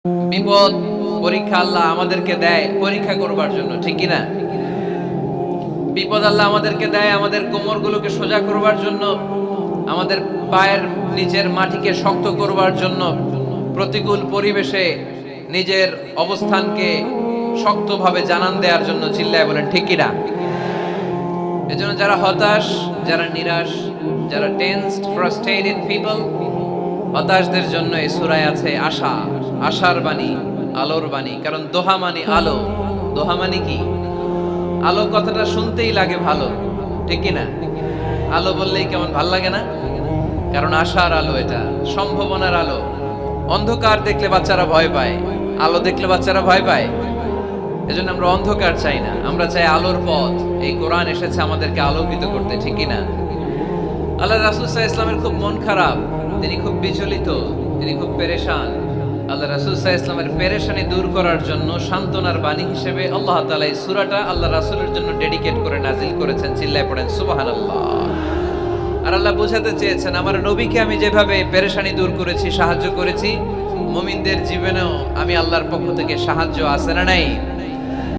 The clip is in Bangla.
বিপদ পরীক্ষা আল্লাহ আমাদেরকে দেয় পরীক্ষা করবার জন্য, ঠিক কি না? বিপদ আল্লাহ আমাদেরকে দেয় আমাদের কোমরগুলোকে সোজা করবার জন্য, আমাদের পায়ের নিচের মাটিকে শক্ত করবার জন্য, প্রতিকূল পরিবেশে নিজের অবস্থানকে শক্তভাবে জানান দেওয়ার জন্য। চিল্লায় বলেন ঠিক কি না? এজন্য যারা হতাশ, যারা নিরাশ, যারা টেন্সড, ফ্রাস্ট্রেটেড পিপল, হতাশদের জন্য এই সূরায় আছে আশা, আশার বাণী, আলোর বাণী। কারণ দোহা মানে আলো। দোহা মানে কি? আলো কথাটা শুনতেই লাগে ভালো, ঠিক কি না? আলো বললেই কেমন ভাল লাগে না? কারণ আশার আলো, এটা সম্ভাবনার আলো। অন্ধকার দেখলে বাচ্চারা ভয় পায়, আলো দেখলে বাচ্চারা ভয় পায়। এজন্য আমরা অন্ধকার চাই না, আমরা চাই আলোর পথ। এই কোরআন এসেছে আমাদেরকে আলোকিত করতে, ঠিক কি না? আল্লাহ রাসূল সাল্লাল্লাহু আলাইহি ওয়াসাল্লামের খুব মন খারাপ, তিনি খুব বিচলিত, তিনি খুব পেরেশান। আল্লাহ রাসূল সাল্লাল্লাহু আলাইহি ওয়াসাল্লামের পেরেশানি দূর করার জন্য সান্ত্বনার বাণী হিসেবে আল্লাহ তাআলা এই সূরাটা আল্লাহ রাসূলের জন্য ডেডিকেট করে নাজিল করেছেন। চিল্লায় পড়েন সুবহানাল্লাহ। আর আল্লাহ বোঝাতে চেয়েছেন, আমার নবীকে আমি যেভাবে পেরেশানি দূর করেছি, সাহায্য করেছি, মুমিনদের জীবনেও আমি আল্লাহর পক্ষ থেকে সাহায্য আছে না নাই?